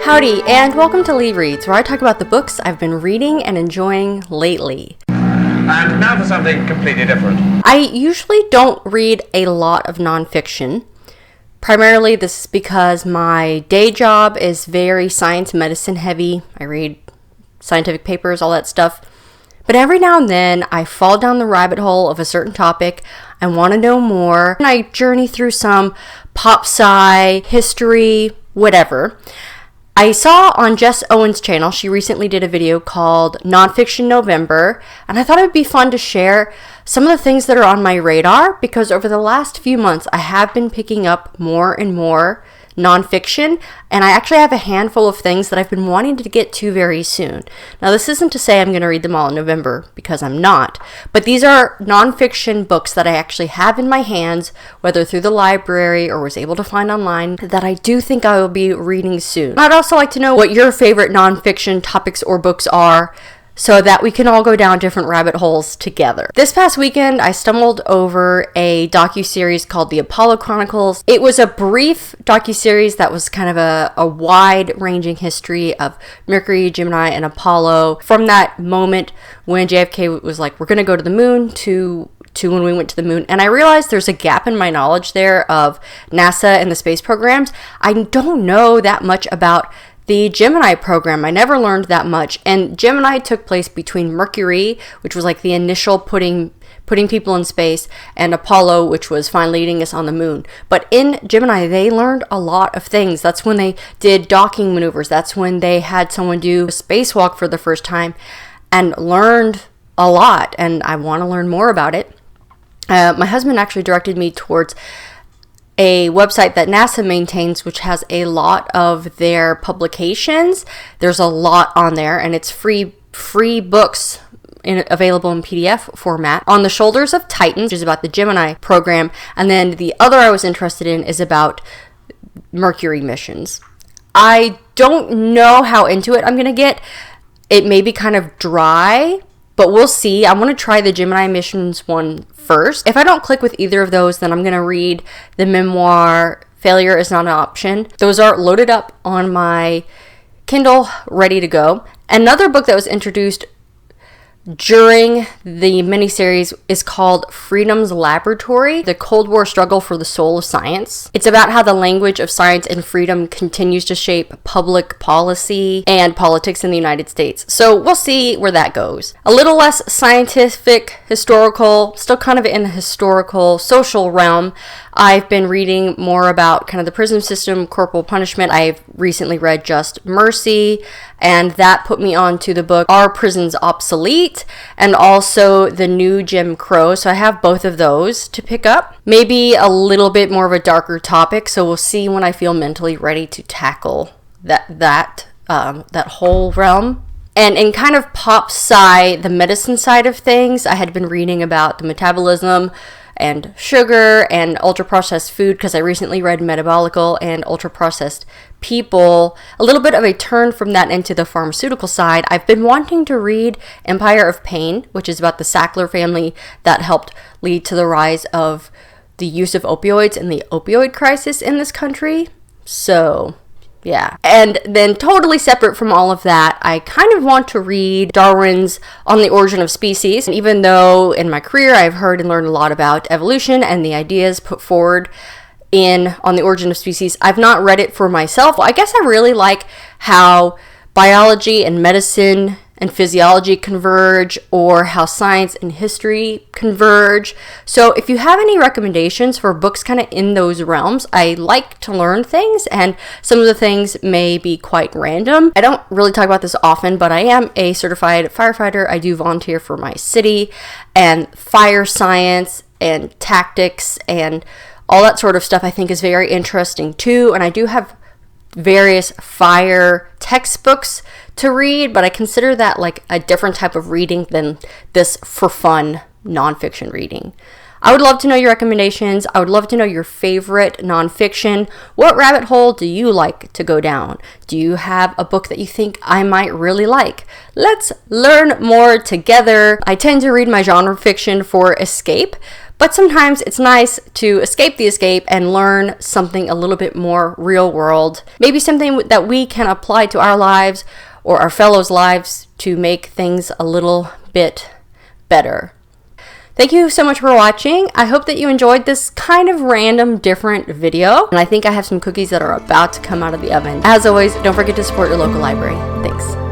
Howdy, and welcome to LeeReads, where I talk about the books I've been reading and enjoying lately. And now for something completely different. I usually don't read a lot of nonfiction. Primarily, this is because my day job is very science and medicine heavy. I read scientific papers, all that stuff. But every now and then, I fall down the rabbit hole of a certain topic. I want to know more. And I journey through some pop sci, history, whatever. I saw on Jess Owen's channel, she recently did a video called Nonfiction November, and I thought it would be fun to share some of the things that are on my radar, because over the last few months, I have been picking up more and more nonfiction, and I actually have a handful of things that I've been wanting to get to very soon. Now, this isn't to say I'm going to read them all in November, because I'm not, but these are nonfiction books that I actually have in my hands, whether through the library or was able to find online, that I do think I will be reading soon. I'd also like to know what your favorite nonfiction topics or books are, so that we can all go down different rabbit holes together. This past weekend, I stumbled over a docuseries called The Apollo Chronicles. It was a brief docuseries that was kind of a wide-ranging history of Mercury, Gemini, and Apollo from that moment when JFK was like, we're going to go to the moon, to when we went to the moon. And I realized there's a gap in my knowledge there of NASA and the space programs. I don't know that much about the Gemini program. I never learned that much. And Gemini took place between Mercury, which was like the initial putting people in space, and Apollo, which was finally leading us on the moon. But in Gemini, they learned a lot of things. That's when they did docking maneuvers. That's when they had someone do a spacewalk for the first time and learned a lot. And I want to learn more about it. My husband actually directed me towards a website that NASA maintains, which has a lot of their publications. There's a lot on there, and it's free books available in PDF format. On the Shoulders of Titan, which is about the Gemini program, and then the other I was interested in is about Mercury missions. I don't know how into it I'm going to get. It may be kind of dry, but we'll see. I want to try the Gemini missions one first. If I don't click with either of those, then I'm going to read the memoir, Failure is Not an Option. Those are loaded up on my Kindle, ready to go. Another book that was introduced during the miniseries is called Freedom's Laboratory, The Cold War Struggle for the Soul of Science. It's about how the language of science and freedom continues to shape public policy and politics in the United States. So we'll see where that goes. A little less scientific, historical, still kind of in the historical, social realm. I've been reading more about kind of the prison system, corporal punishment. I've recently read Just Mercy, and that put me on to the book Are Prisons Obsolete? And also the new Jim Crow. So I have both of those to pick up. Maybe a little bit more of a darker topic, so we'll see when I feel mentally ready to tackle that whole realm. And in kind of pop sci, the medicine side of things, I had been reading about the metabolism and sugar and ultra-processed food, because I recently read Metabolical and Ultra-Processed People. A little bit of a turn from that into the pharmaceutical side. I've been wanting to read Empire of Pain, which is about the Sackler family that helped lead to the rise of the use of opioids and the opioid crisis in this country. So yeah. And then totally separate from all of that, I kind of want to read Darwin's On the Origin of Species. And even though in my career I've heard and learned a lot about evolution and the ideas put forward in On the Origin of Species, I've not read it for myself. I guess I really like how biology and medicine and physiology converge, or how science and history converge. So if you have any recommendations for books kind of in those realms, I like to learn things, and some of the things may be quite random. I don't really talk about this often, but I am a certified firefighter. I do volunteer for my city, and fire science and tactics and all that sort of stuff I think is very interesting too. And I do have various fire textbooks to read, but I consider that like a different type of reading than this for fun nonfiction reading. I would love to know your recommendations. I would love to know your favorite nonfiction. What rabbit hole do you like to go down? Do you have a book that you think I might really like? Let's learn more together. I tend to read my genre fiction for escape, But sometimes it's nice to escape the escape and learn something a little bit more real world. Maybe something that we can apply to our lives or our fellows' lives to make things a little bit better. Thank you so much for watching. I hope that you enjoyed this kind of random, different video. And I think I have some cookies that are about to come out of the oven. As always, don't forget to support your local library. Thanks.